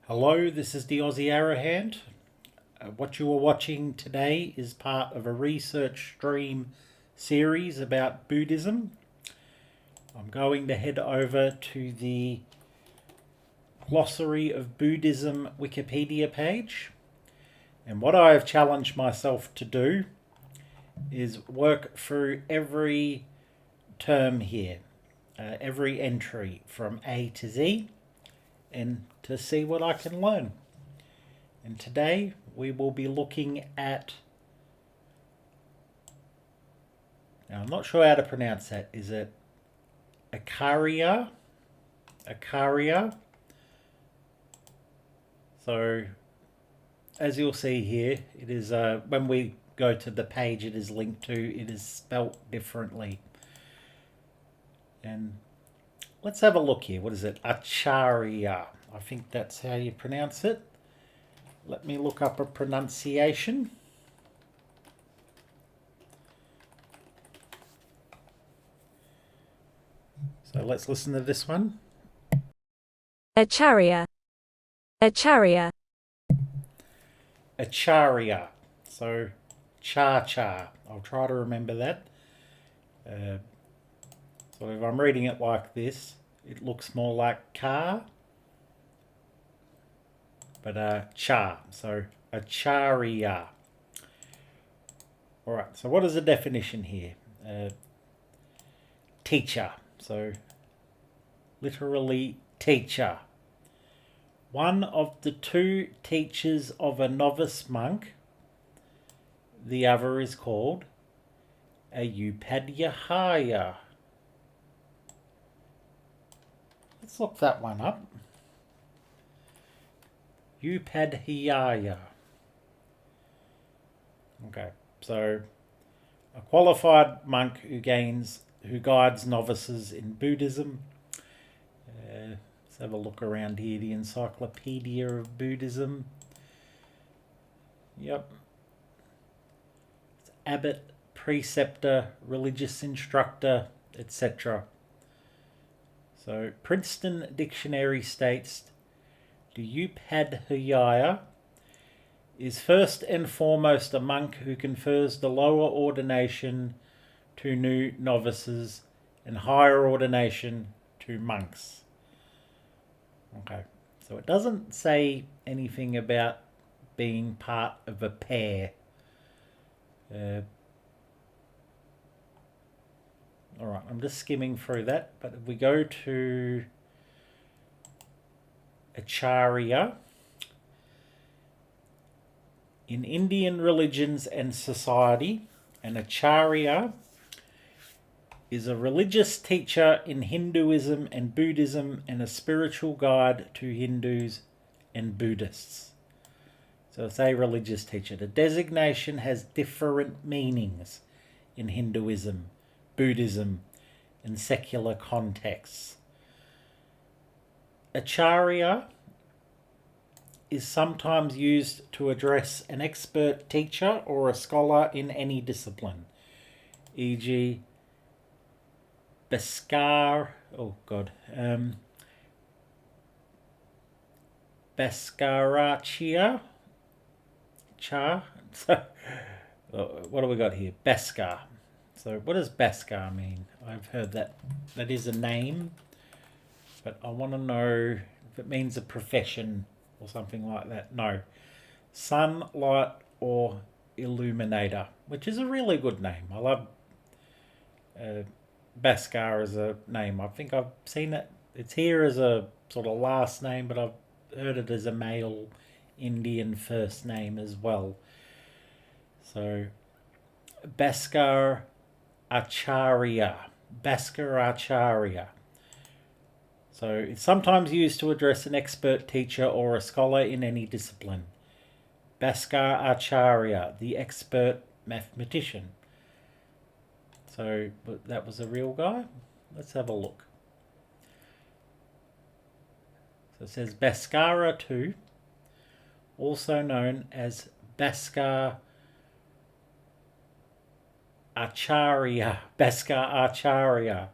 Hello, this is the Aussie Arrowhand. What you are watching today is part of a research stream series about Buddhism. I'm going to head over to the Glossary of Buddhism Wikipedia page. And what I have challenged myself to do is work through every term here, every entry from A to Z, and to see what I can learn. And today we will be looking at, now I'm not sure how to pronounce that. Is it Acharya? Acharya. So as you'll see here, it is when we go to the page it is linked to, it is spelt differently. And let's have a look here. What is it? Acharya. I think that's how you pronounce it. Let me look up a pronunciation. So let's listen to this one. Acharya. Acharya. Acharya. So cha-cha. I'll try to remember that. So if I'm reading it like this, it looks more like car. But cha. So Acharya. Alright, so what is the definition here? Teacher. So literally teacher. One of the two teachers of a novice monk. The other is called a upadhyaya. Let's look that one up. Upadhyaya. Okay, so a qualified monk who guides novices in Buddhism. Let's have a look around here. The Encyclopedia of Buddhism. Yep. It's abbot, preceptor, religious instructor, etc. So Princeton Dictionary states, the upadhyaya is first and foremost a monk who confers the lower ordination to new novices and higher ordination to monks. Okay, so it doesn't say anything about being part of a pair. Alright, I'm just skimming through that, but if we go to Acharya, in Indian religions and society, an Acharya is a religious teacher in Hinduism and Buddhism and a spiritual guide to Hindus and Buddhists. So it's a religious teacher. The designation has different meanings in Hinduism, Buddhism, and secular contexts. Acharya is sometimes used to address an expert teacher or a scholar in any discipline, e.g. Bhaskaracha. What do we got here? Bhaskar. So what does Bhaskar mean? I've heard that. That is a name, but I want to know if it means a profession or something like that. No. Sunlight or illuminator, which is a really good name. I love Bhaskar as a name. I think I've seen it. It's here as a sort of last name, but I've heard it as a male Indian first name as well. So Bhaskar Acharya. Bhaskar Acharya. So it's sometimes used to address an expert teacher or a scholar in any discipline. Bhaskar Acharya, the expert mathematician. So that was a real guy? Let's have a look. So it says Bhaskara II, also known as Bhaskar Acharya. Bhaskar Acharya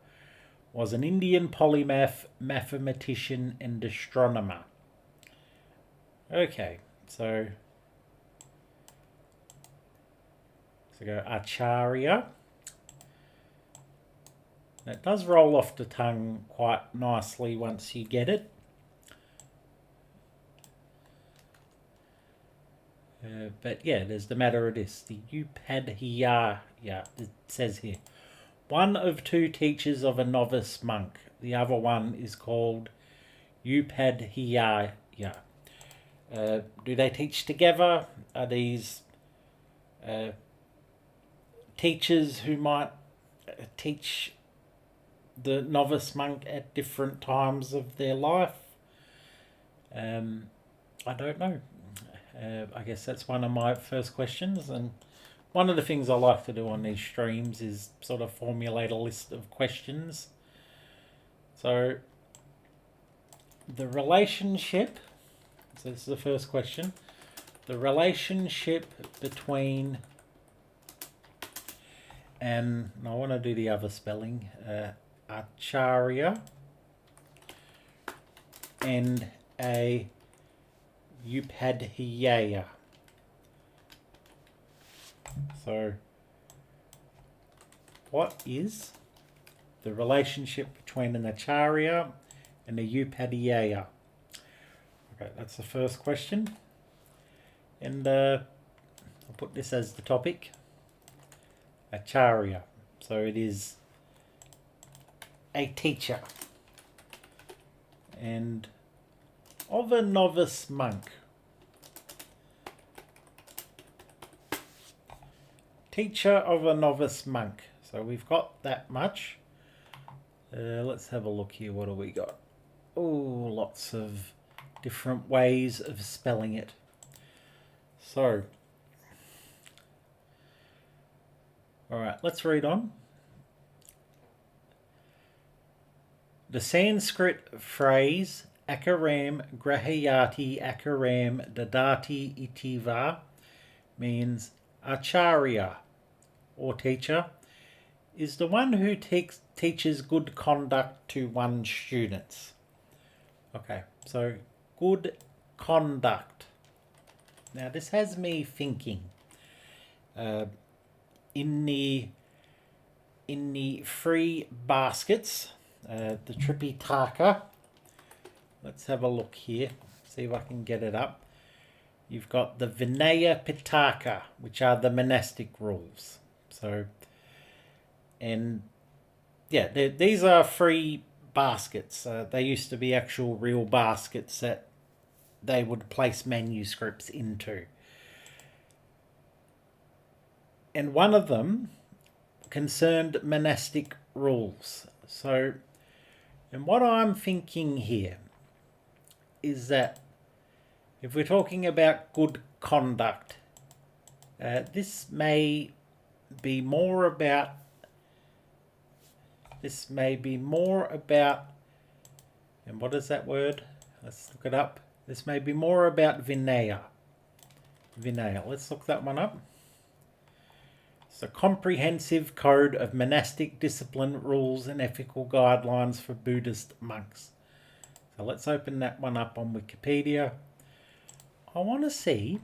was an Indian polymath, mathematician and astronomer. Okay, so go Acharya. It does roll off the tongue quite nicely once you get it. But yeah, there's the matter of this. The Upadhyaya, it says here. One of two teachers of a novice monk. The other one is called Upadhyaya. Do they teach together? Are these teachers who might teach the novice monk at different times of their life? I don't know. I guess that's one of my first questions, and one of the things I like to do on these streams is sort of formulate a list of questions. So, the relationship, so this is the first question, the relationship between, and I want to do the other spelling, Acharya and a Upadhyaya. So, what is the relationship between an Acharya and a Upadhyaya? Okay, that's the first question. And I'll put this as the topic. Acharya. So it is a teacher. And of a novice monk. Teacher of a novice monk. So we've got that much. Let's have a look here. What do we got? Oh, lots of different ways of spelling it. So, alright, let's read on. The Sanskrit phrase Akaram Grahayati Akaram Dadati Itiva means Acharya, or teacher, is the one who teaches good conduct to one's students. Okay, so good conduct. Now this has me thinking. In the free baskets, the Tripitaka. Let's have a look here. See if I can get it up. You've got the Vinaya Pitaka, which are the monastic rules. So, and yeah, these are free baskets. They used to be actual real baskets that they would place manuscripts into. And one of them concerned monastic rules. So, and what I'm thinking here is that if we're talking about good conduct, this may be more about, and what is that word? Let's look it up. This may be more about Vinaya. Let's look that one up. It's a comprehensive code of monastic discipline, rules, and ethical guidelines for Buddhist monks. So let's open that one up on Wikipedia. I want to see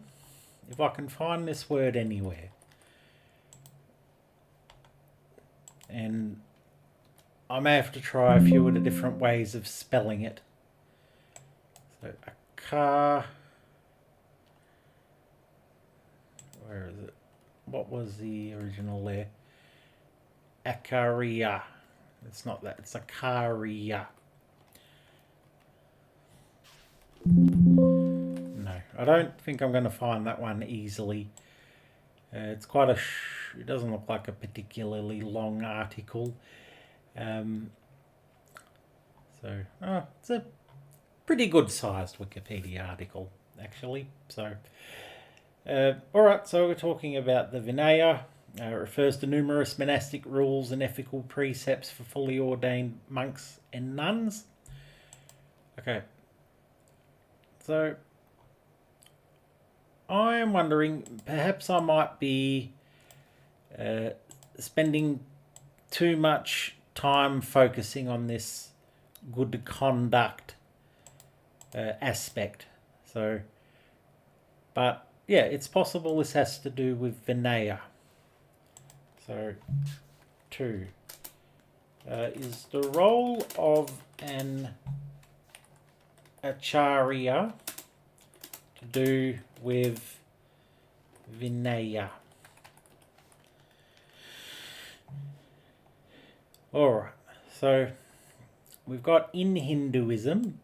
if I can find this word anywhere. And I may have to try a few of the different ways of spelling it. So, where is it? What was the original there? Acharya. It's not that. It's Acharya. No, I don't think I'm going to find that one easily. It's quite a... it doesn't look like a particularly long article. It's a pretty good sized Wikipedia article, actually. So, alright, so we're talking about the Vinaya. It refers to numerous monastic rules and ethical precepts for fully ordained monks and nuns. Okay. So, I am wondering, perhaps I might be spending too much time focusing on this good conduct aspect. So, But yeah, it's possible this has to do with Vinaya. So 2 is the role of an Acharya to do with Vinaya. Alright, so we've got in Hinduism,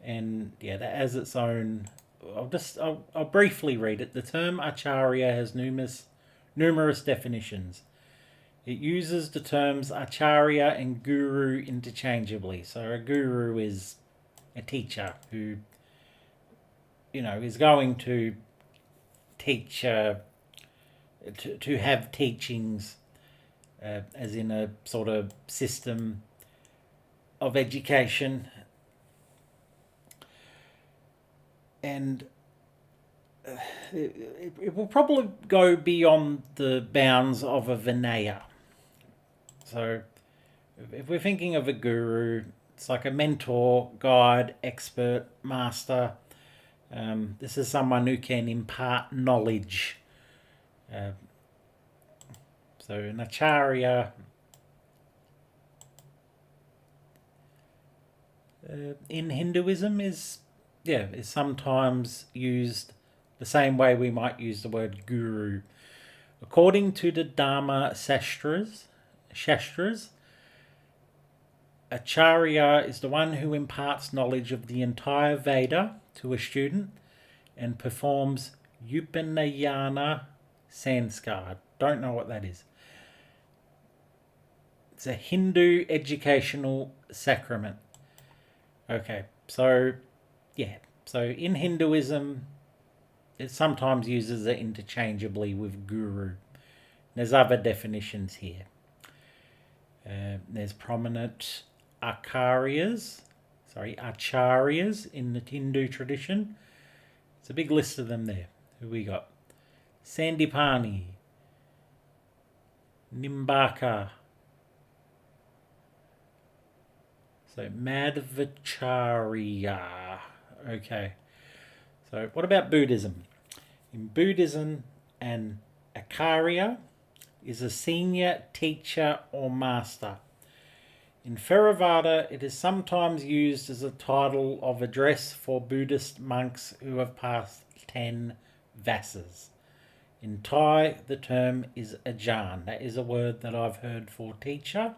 and yeah, that has its own. I'll briefly read it. The term Acharya has numerous definitions. It uses the terms Acharya and Guru interchangeably. So a Guru is a teacher who, is going to teach, to have teachings, as in a sort of system of education. And it will probably go beyond the bounds of a Vinaya. So if we're thinking of a guru, it's like a mentor, guide, expert, master. This is someone who can impart knowledge. So an Acharya in Hinduism is sometimes used the same way we might use the word guru. According to the Dharma Shastras, Acharya is the one who imparts knowledge of the entire Veda to a student and performs Upanayana Sanskar. Don't know what that is. It's a Hindu educational sacrament. Okay, so in Hinduism, it sometimes uses it interchangeably with guru. There's other definitions here. There's prominent acharyas in the Hindu tradition. It's a big list of them there. Who we got? Sandipani, Nimbaka, so Madhvacharya. Okay. So what about Buddhism? In Buddhism, an Acharya is a senior teacher or master. In Theravada, it is sometimes used as a title of address for Buddhist monks who have passed 10 vasas. In Thai, the term is Ajahn. That is a word that I've heard for teacher.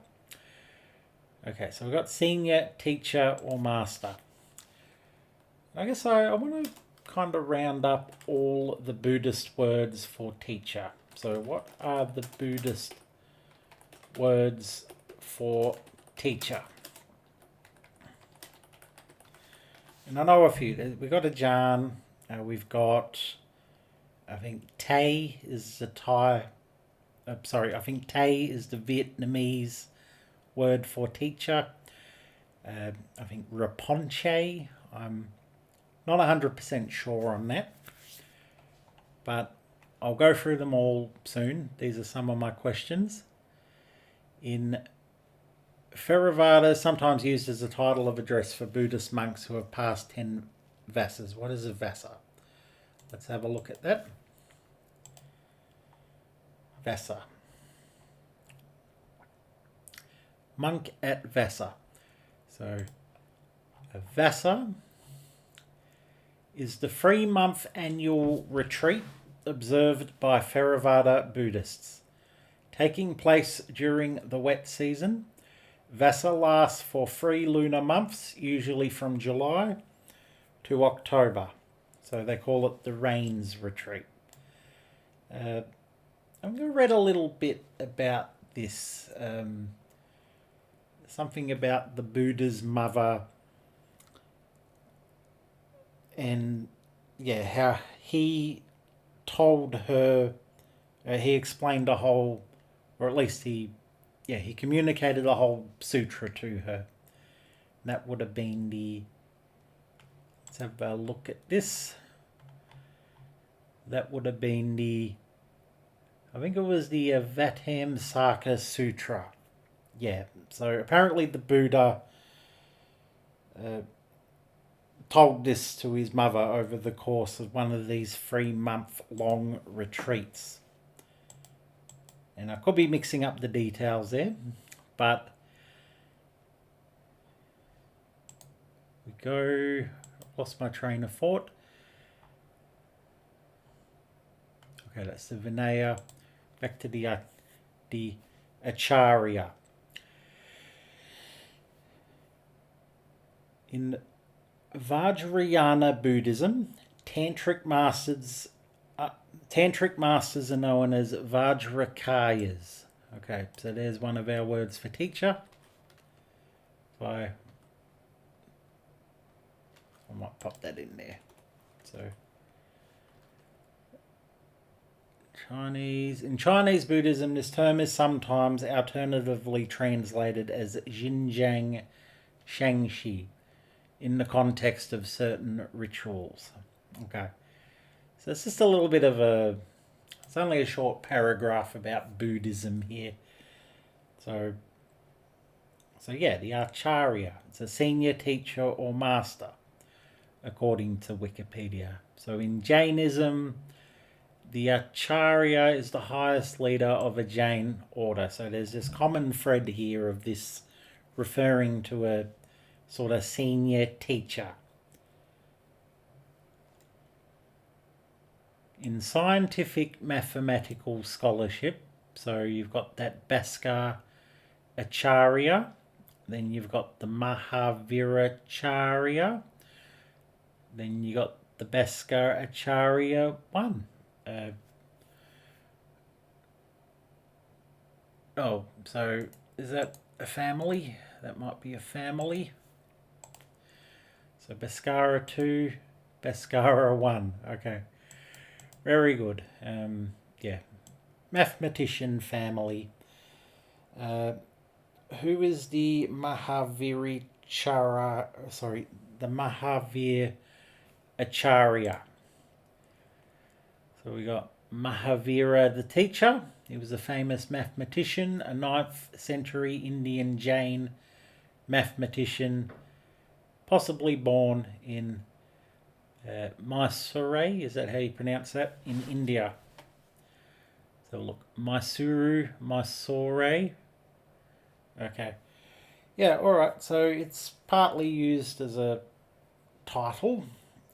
Okay, so we've got senior, teacher, or master. I guess I want to kind of round up all the Buddhist words for teacher. So what are the Buddhist words for teacher? And I know a few. We've got Ajahn. We've got, I think, Tay is the Thai. I think Tay is the Vietnamese word for teacher. I think Raponche. I'm not 100% sure on that. But I'll go through them all soon. These are some of my questions. In Theravada, sometimes used as a title of address for Buddhist monks who have passed 10 vasas. What is a vasa? Let's have a look at that. Vasa. Monk at Vasa. So a vasa is the 3-month annual retreat observed by Theravada Buddhists. Taking place during the wet season, Vasa lasts for 3 lunar months, usually from July to October. So they call it the Rains Retreat. I'm going to read a little bit about this. Something about the Buddha's mother and how he told her, he explained the whole, or at least he communicated the whole sutra to her. And that would have been let's have a look at this. That would have been I think it was the Vatamsaka Sutra. Yeah, so apparently the Buddha told this to his mother over the course of one of these 3-month-long retreats. And I could be mixing up the details there, but we go. Lost my train of thought. Okay, that's the Vinaya. Back to the Acharya. In Vajrayana Buddhism, tantric masters are known as Vajrakayas. Okay, so there's one of our words for teacher. So I might pop that in there. So in Chinese Buddhism, this term is sometimes alternatively translated as Xinjiang Shangxi in the context of certain rituals. Okay. So it's just a little bit of it's only a short paragraph about Buddhism here. So yeah, the Acharya. It's a senior teacher or master, according to Wikipedia. So in Jainism, the Acharya is the highest leader of a Jain order. So there's this common thread here of this referring to a sort of senior teacher. In scientific mathematical scholarship, so you've got that Bhaskar Acharya, then you've got the Mahaviracharya, then you got the Bhaskar Acharya 1. So is that a family? That might be a family. So Bhaskara 2, Bhaskara 1. Okay. Very good. Yeah. Mathematician family. Who is the Mahaviracharya? Sorry, the Mahavir Acharya. So we got Mahavira the teacher. He was a famous mathematician, a 9th century Indian Jain mathematician, possibly born in Mysore. Is that how you pronounce that? In India. So look, Mysore. Okay. Yeah, alright. So it's partly used as a title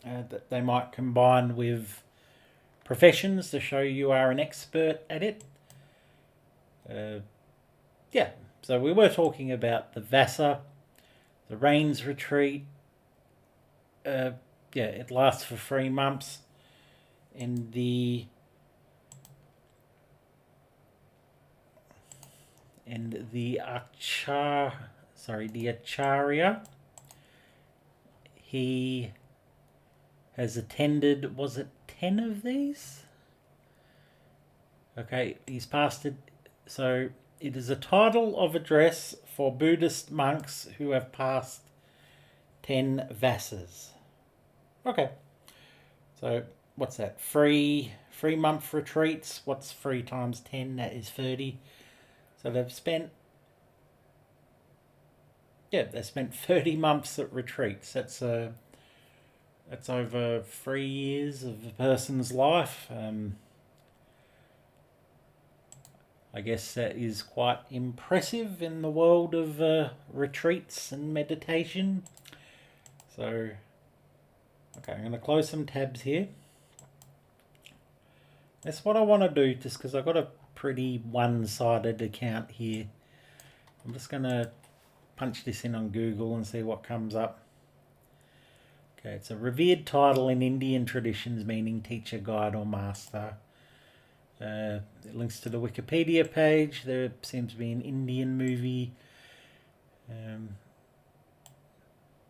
that they might combine with professions to show you are an expert at it. Yeah, so we were talking about the Vassa, the Rains Retreat. Yeah, it lasts for 3 months. And the Acharya, he has attended, was it 10 of these? Okay, he's passed it. So it is a title of address for Buddhist monks who have passed 10 Vassas. Okay. So what's that? 3-month retreats. What's 3 times 10? That is 30. So they've spent 30 months at retreats. That's over 3 years of a person's life. I guess that is quite impressive in the world of retreats and meditation. So, okay, I'm going to close some tabs here. That's what I want to do, just because I've got a pretty one-sided account here. I'm just going to punch this in on Google and see what comes up. Okay, it's a revered title in Indian traditions meaning teacher, guide or master. It links to the Wikipedia page. There seems to be an Indian movie.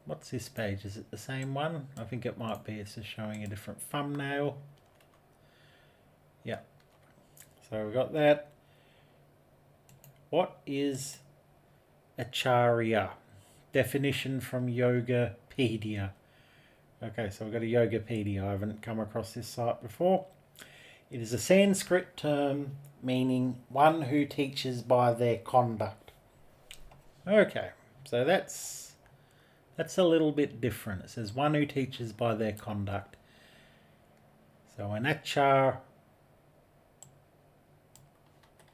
What's this page? Is it the same one? I think it might be. It's just showing a different thumbnail. Yeah. So we got that. What is Acharya? Definition from Yogapedia. Okay, so we've got a Yogapedia. I haven't come across this site before. It is a Sanskrit term meaning one who teaches by their conduct. Okay, so that's That's a little bit different. It says one who teaches by their conduct. So an Acharya,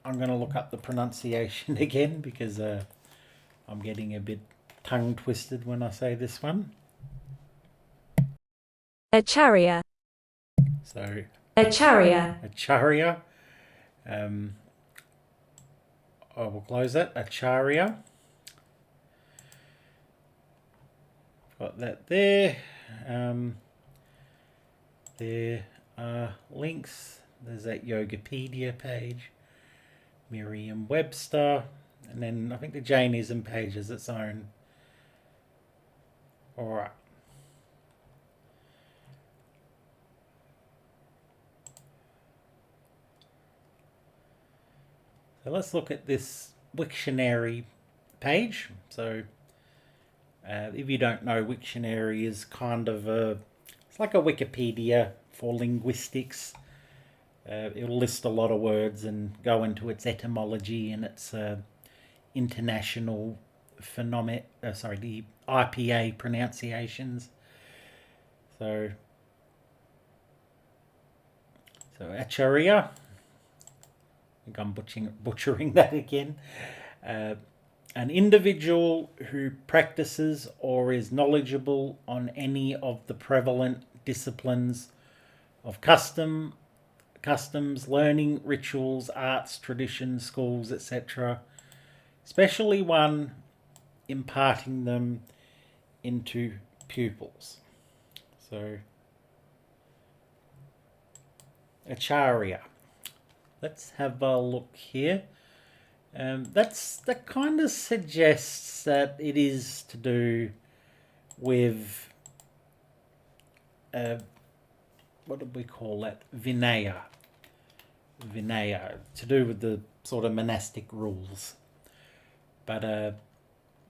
I'm going to look up the pronunciation again because I'm getting a bit tongue twisted when I say this one. Acharya. So Acharya. Acharya. I will close that. Acharya. Got that there. There are links. There's that Yogapedia page, Merriam-Webster, and then I think the Jainism page is its own. All right. So let's look at this Wiktionary page. So if you don't know, Wiktionary is kind of it's like a Wikipedia for linguistics. It'll list a lot of words and go into its etymology and its international the IPA pronunciations. So Acharya, I think I'm butchering that again. An individual who practices or is knowledgeable on any of the prevalent disciplines of customs, learning, rituals, arts, traditions, schools, etc., especially one imparting them into pupils. So, Acharya. Let's have a look here. That kind of suggests that it is to do with what did we call that? Vinaya, to do with the sort of monastic rules. But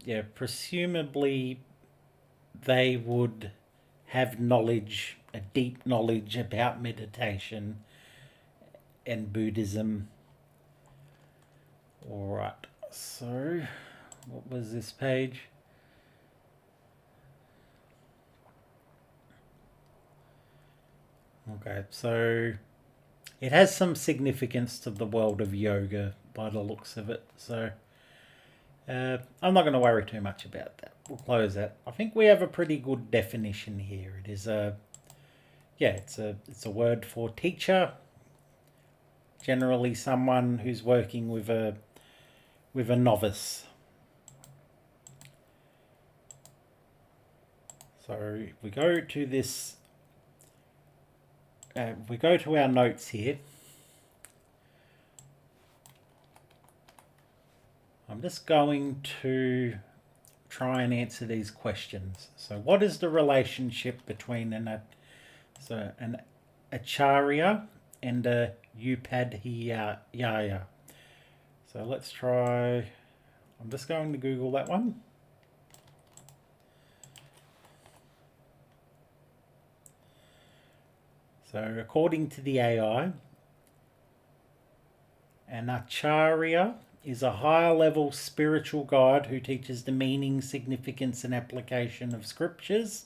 yeah, presumably they would have knowledge, a deep knowledge about meditation and Buddhism. All right, so what was this page? Okay, so it has some significance to the world of yoga by the looks of it. So I'm not going to worry too much about that. We'll close that. I think we have a pretty good definition here. It is it's a word for teacher. Generally, someone who's working with a novice. So if we go to this, we go to our notes here. I'm just going to try and answer these questions. So what is the relationship between an Acharya and a Upadhyaya? So let's try, I'm just going to Google that one. So according to the AI, an Acharya is a higher level spiritual guide who teaches the meaning, significance and application of scriptures.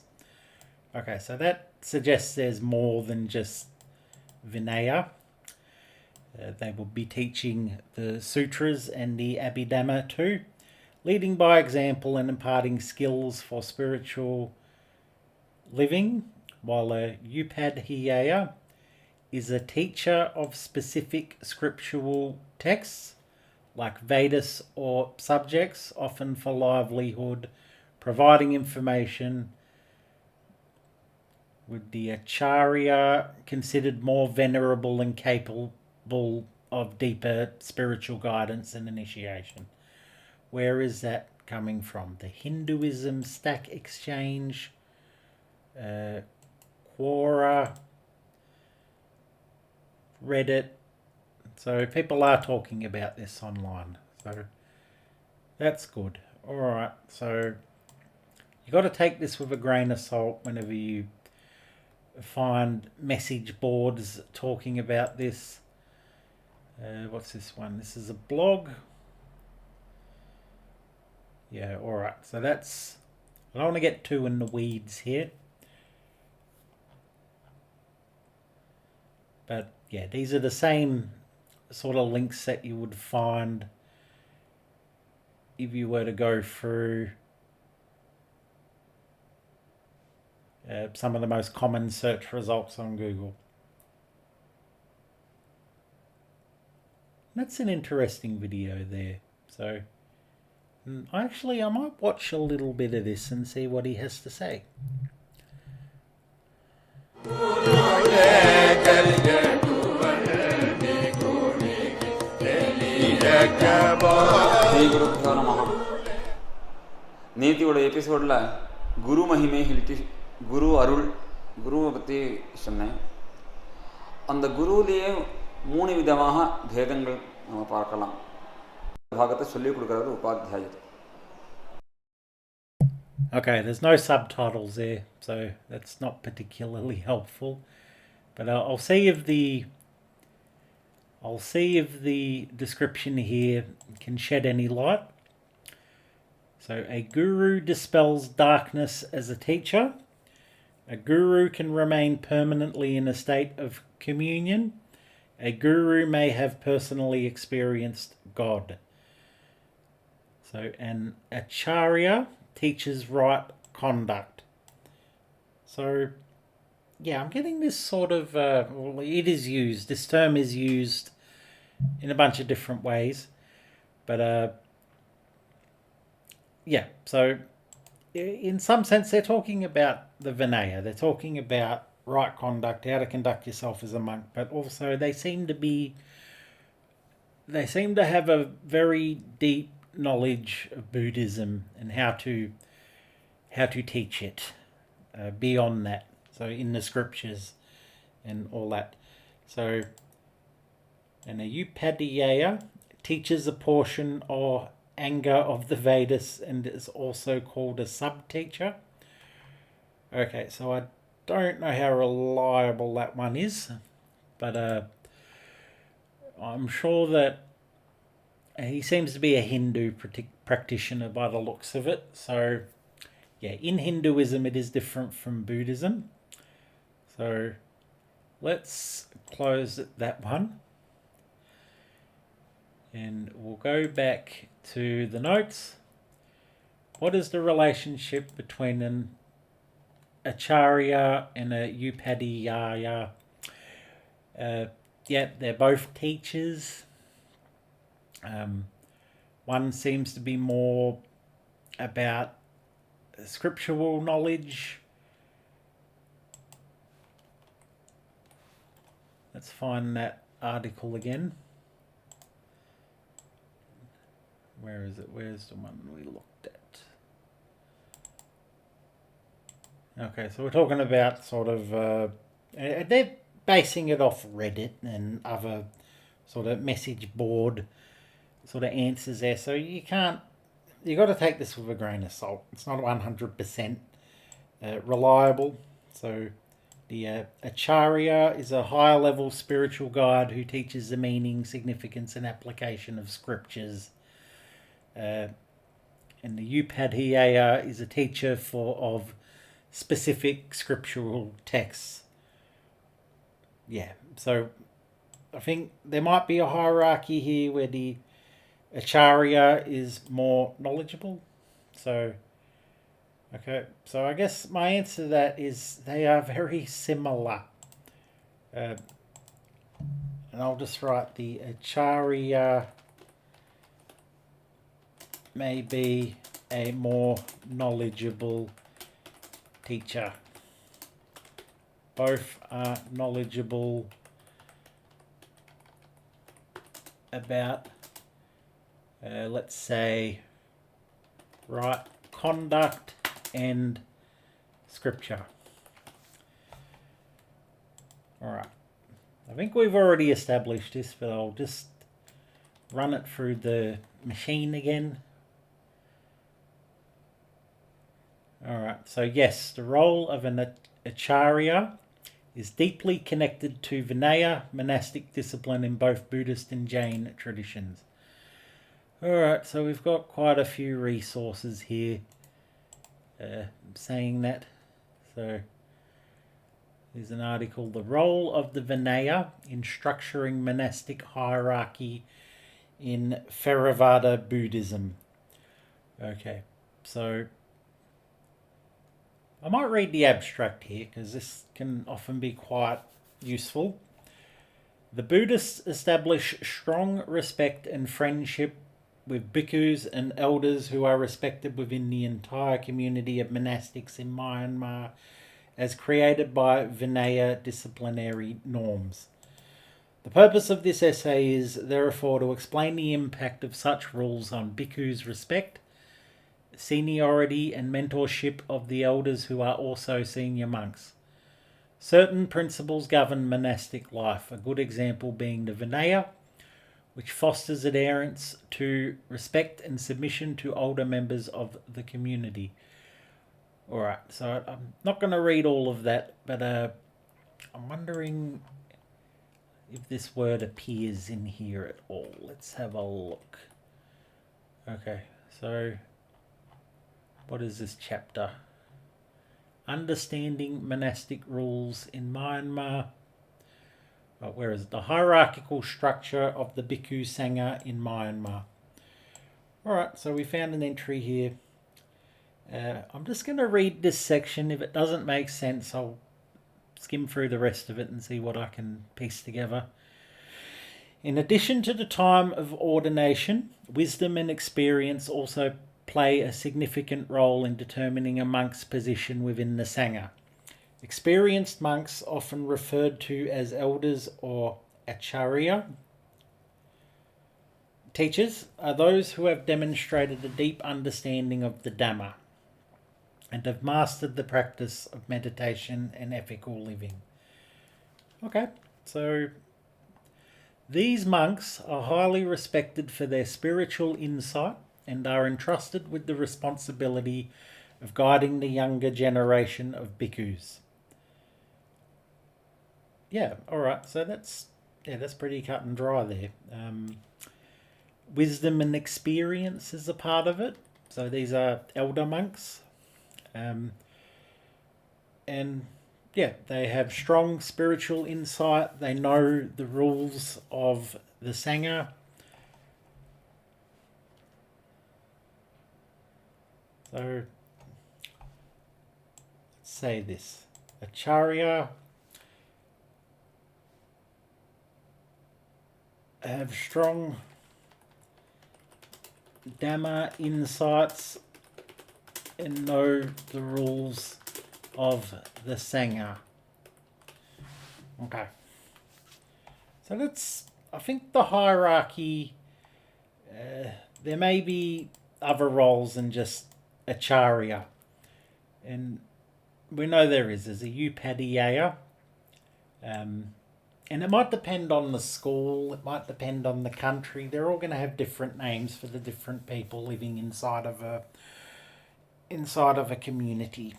Okay, so that suggests there's more than just Vinaya. They will be teaching the sutras and the Abhidhamma too, leading by example and imparting skills for spiritual living, while a Upadhyaya is a teacher of specific scriptural texts like Vedas or subjects, often for livelihood, providing information, with the Acharya considered more venerable and capable of deeper spiritual guidance and initiation. Where is that coming from? The Hinduism Stack Exchange, Quora, Reddit. So people are talking about this online. So that's good. All right. So you got to take this with a grain of salt whenever you find message boards talking about this. What's this one? This is a blog. Yeah, all right. So that's I don't want to get too in the weeds here. But yeah, these are the same sort of links that you would find if you were to go through some of the most common search results on Google. That's an interesting video there. So actually I might watch a little bit of this and see what he has to say. நேத்தியோட எபிசோடில் குரு மகிமை ஹில்ட்டி குரு அருள் குருவை பற்றி சொன்னேன். அந்த குருவிலேயே 3 விதமாக பேதங்கள் நம்ம பார்க்கலாம். பாகத்தை சொல்லிக் கொடுக்கறது உபாத்தியாயர். Okay, there's no subtitles there, so that's not particularly helpful. But I'll see if the description here can shed any light. So a guru dispels darkness as a teacher. A guru can remain permanently in a state of communion. A guru may have personally experienced God. So an Acharya teaches right conduct. So yeah, I'm getting this sort of, this term is used in a bunch of different ways. But yeah, so in some sense they're talking about the Vinaya. They're talking about right conduct, how to conduct yourself as a monk, but also they seem to have a very deep knowledge of Buddhism and how to teach it beyond that. So in the scriptures and all that. So, and a Upadhyaya teaches a portion or anger of the Vedas and is also called a sub-teacher. Okay, so I don't know how reliable that one is, but I'm sure that he seems to be a Hindu practitioner by the looks of it. So yeah, in Hinduism it is different from Buddhism. So let's close that one. And we'll go back to the notes. What is the relationship between an Acharya and a Upadhyaya? Yeah, they're both teachers. One seems to be more about scriptural knowledge. Let's find that article again. Where is it? Where's the one we looked at? Okay, so we're talking about sort of... they're basing it off Reddit and other sort of message board sort of answers there. So you got to take this with a grain of salt. It's not 100% reliable. So the Acharya is a higher level spiritual guide who teaches the meaning, significance and application of scriptures. And the Upadhyaya is a teacher of specific scriptural texts. Yeah, so I think there might be a hierarchy here where the Acharya is more knowledgeable. So, okay, so I guess my answer to that is they are very similar. And I'll just write the Acharya may be a more knowledgeable teacher. Both are knowledgeable about, let's say, right conduct and scripture. Alright, I think we've already established this, but I'll just run it through the machine again. Alright, so yes, the role of an Acharya is deeply connected to Vinaya, monastic discipline in both Buddhist and Jain traditions. Alright, so we've got quite a few resources here. saying that. So there's an article, The Role of the Vinaya in Structuring Monastic Hierarchy in Theravada Buddhism. Okay, so I might read the abstract here because this can often be quite useful. The Buddhists establish strong respect and friendship with bhikkhus and elders who are respected within the entire community of monastics in Myanmar as created by Vinaya disciplinary norms. The purpose of this essay is therefore to explain the impact of such rules on bhikkhus' respect, seniority and mentorship of the elders who are also senior monks. Certain principles govern monastic life, a good example being the Vinaya, which fosters adherence to respect and submission to older members of the community. Alright, so I'm not going to read all of that, but I'm wondering if this word appears in here at all. Let's have a look. Okay, so what is this chapter? Understanding monastic rules in Myanmar. Where is it? The hierarchical structure of the Bhikkhu Sangha in Myanmar. Alright, so we found an entry here. I'm just going to read this section. If it doesn't make sense, I'll skim through the rest of it and see what I can piece together. In addition to the time of ordination, wisdom and experience also play a significant role in determining a monk's position within the Sangha. Experienced monks, often referred to as elders or Acharya, teachers, are those who have demonstrated a deep understanding of the Dhamma and have mastered the practice of meditation and ethical living. Okay, so these monks are highly respected for their spiritual insight and are entrusted with the responsibility of guiding the younger generation of bhikkhus. Yeah, alright, so that's pretty cut and dry there. Wisdom and experience is a part of it. So these are elder monks. And yeah, they have strong spiritual insight. They know the rules of the Sangha. So let's say this. Acharya have strong Dhamma insights and know the rules of the Sangha. Okay. So that's, I think the hierarchy, there may be other roles than just Acharya. And we know there's a Upadhyaya. And it might depend on the school, it might depend on the country. They're all going to have different names for the different people living inside of a community.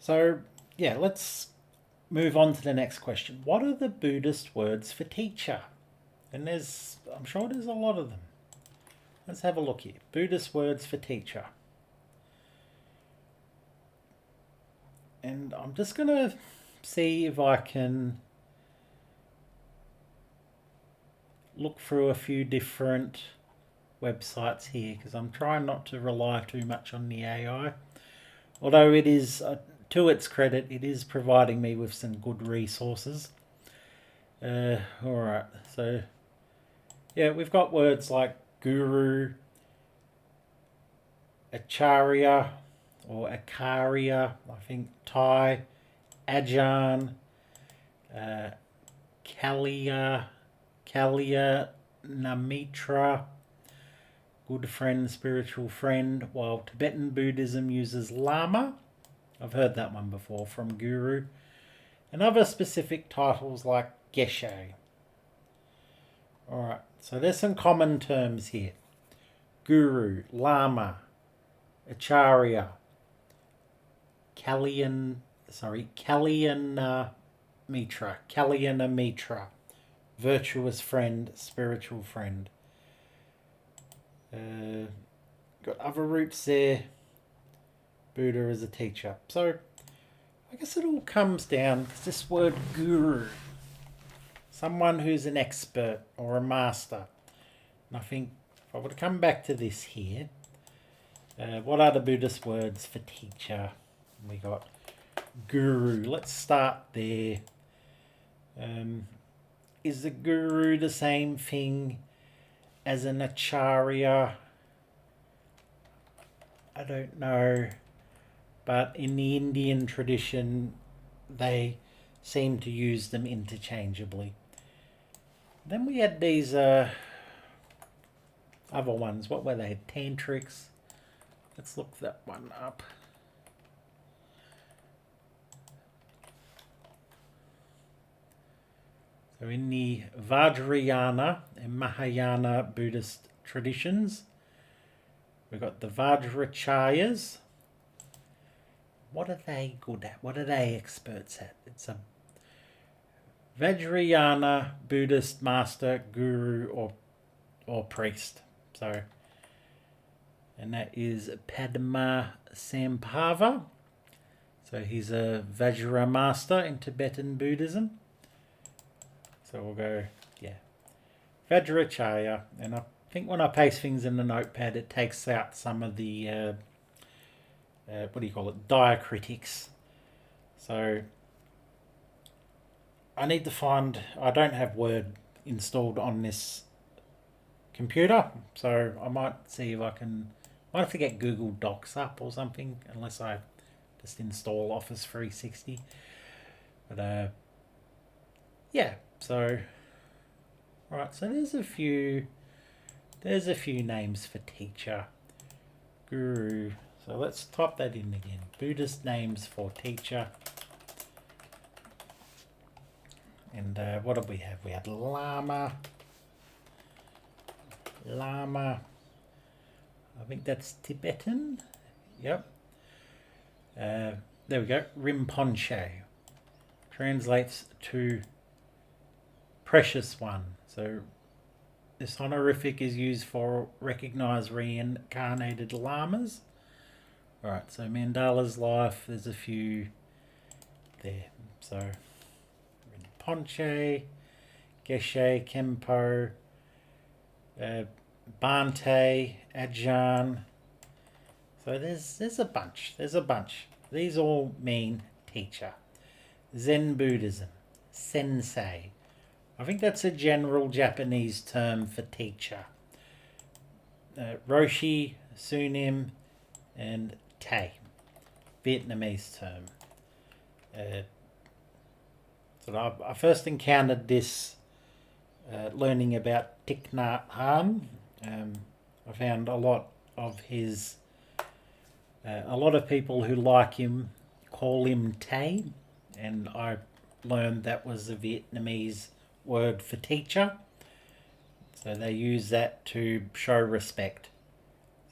So, yeah, let's move on to the next question. What are the Buddhist words for teacher? And I'm sure there's a lot of them. Let's have a look here. Buddhist words for teacher. And I'm just going to see if I can look through a few different websites here, because I'm trying not to rely too much on the AI. Although it is, to its credit, it is providing me with some good resources. Alright, so yeah, we've got words like guru, Acharya, or Acharya, I think Thai, Ajahn, Kalya Namitra, good friend, spiritual friend, while Tibetan Buddhism uses Lama. I've heard that one before, from Guru. And other specific titles like Geshe. Alright, so there's some common terms here. Guru, Lama, Acharya, Kalyan Mitra, virtuous friend, spiritual friend. Got other roots there. Buddha as a teacher. So I guess it all comes down to this word guru. Someone who's an expert or a master. And I think if I were to come back to this here, what are the Buddhist words for teacher? We got guru. Let's start there. Is the guru the same thing as an acharya? I don't know. But in the Indian tradition, they seem to use them interchangeably. Then we had these other ones. What were they? Tantrics. Let's look that one up. So in the Vajrayana and Mahayana Buddhist traditions, we've got the Vajracharyas. What are they good at? What are they experts at? It's a Vajrayana Buddhist master, guru, or priest. So, and that is Padma Sambhava. So he's a Vajra master in Tibetan Buddhism. So we'll go, Vajracharya. And I think when I paste things in the notepad, it takes out some of the diacritics. So I need to find, I don't have Word installed on this computer, so I might see if I might have to get Google Docs up or something, unless I just install Office 360. But so right, so there's a few names for teacher, guru. So let's type that in again. Buddhist names for teacher. And what did we have? We had Lama. I think that's Tibetan. Yep. There we go. Rinpoche. Translates to precious one. So this honorific is used for recognized reincarnated lamas. Alright, so Mandala's life, there's a few there. So Rinpoche, Geshe, Kempo, Bhante, Ajahn. So there's a bunch. These all mean teacher. Zen Buddhism, sensei. I think that's a general Japanese term for teacher. Roshi, Sunim, and Tay, Vietnamese term. So I first encountered this learning about Thich Nhat Hanh. I found a lot of people who like him call him Tay, and I learned that was the Vietnamese word for teacher. So they use that to show respect.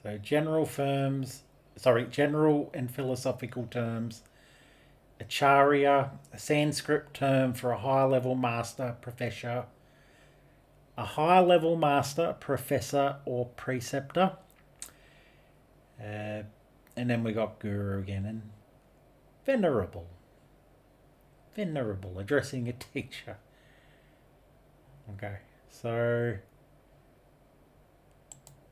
So general and philosophical terms. Acharya, a Sanskrit term for a high-level master, professor. A high-level master, professor, or preceptor. And then we got guru again. And venerable, addressing a teacher. Okay, so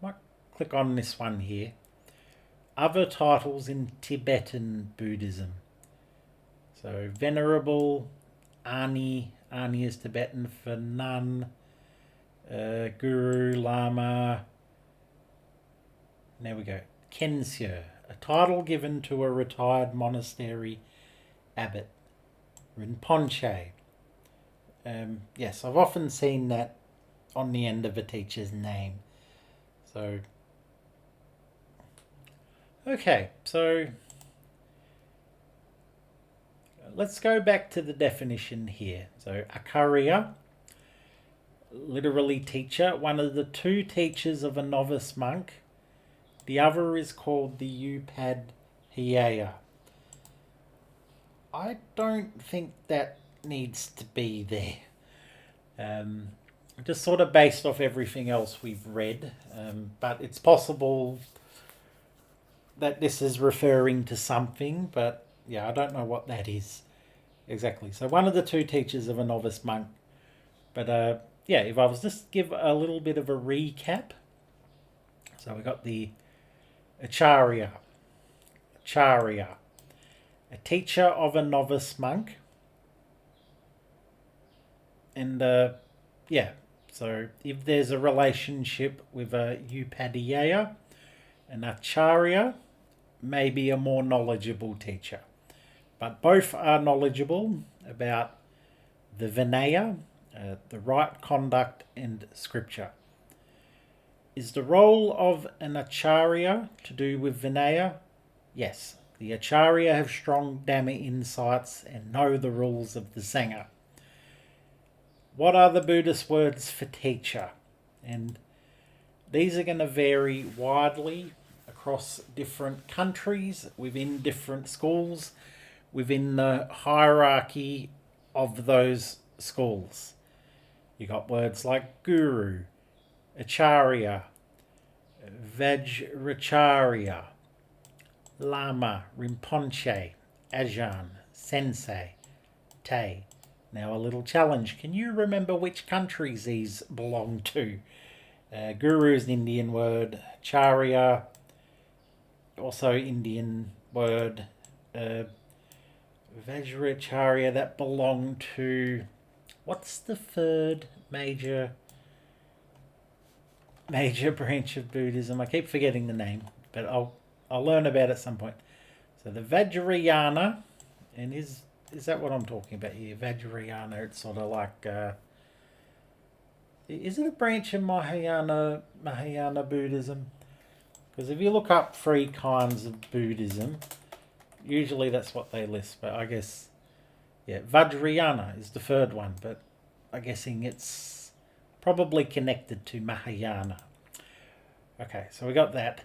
might click on this one here. Other titles in Tibetan Buddhism. So venerable, Ani is Tibetan for nun, guru, lama. There we go. Kensyo, a title given to a retired monastery abbot. Rinpoche. Yes, I've often seen that on the end of a teacher's name. So, okay, so let's go back to the definition here. So, Acharya, literally teacher, one of the two teachers of a novice monk. The other is called the Upadhyaya. I don't think that needs to be there. just sort of based off everything else we've read. But it's possible that this is referring to something, but yeah, I don't know what that is exactly. So one of the two teachers of a novice monk. But yeah, if I was just give a little bit of a recap. So we got the Acharya. Acharya. A teacher of a novice monk. And yeah, so if there's a relationship with a Upadhyaya, an Acharya may be a more knowledgeable teacher. But both are knowledgeable about the Vinaya, the right conduct and scripture. Is the role of an Acharya to do with Vinaya? Yes. The Acharya have strong Dhamma insights and know the rules of the Sangha. What are the Buddhist words for teacher? And these are going to vary widely across different countries, within different schools, within the hierarchy of those schools. You got words like guru, acharya, vajracharya, lama, rinpoche, ajahn, sensei, te. Now a little challenge. Can you remember which countries these belong to? Guru is an Indian word. Acharya, also Indian word. Vajracharya, that belonged to... What's the third major branch of Buddhism? I keep forgetting the name, but I'll learn about it at some point. So the Vajrayana, and is that what I'm talking about here? Vajrayana, it's sort of like... is it a branch of Mahayana Buddhism? Because if you look up 3 kinds of Buddhism, usually that's what they list. But I guess, yeah, Vajrayana is the third one. But I'm guessing it's probably connected to Mahayana. Okay, so we got that.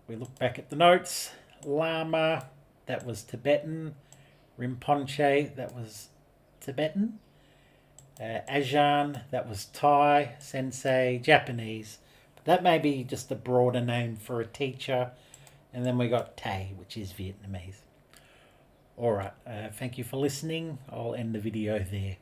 We look back at the notes. Lama, that was Tibetan. Rinpoche, that was Tibetan. Ajahn, that was Thai. Sensei, Japanese. But that may be just a broader name for a teacher. And then we got Te, which is Vietnamese. Alright, thank you for listening. I'll end the video there.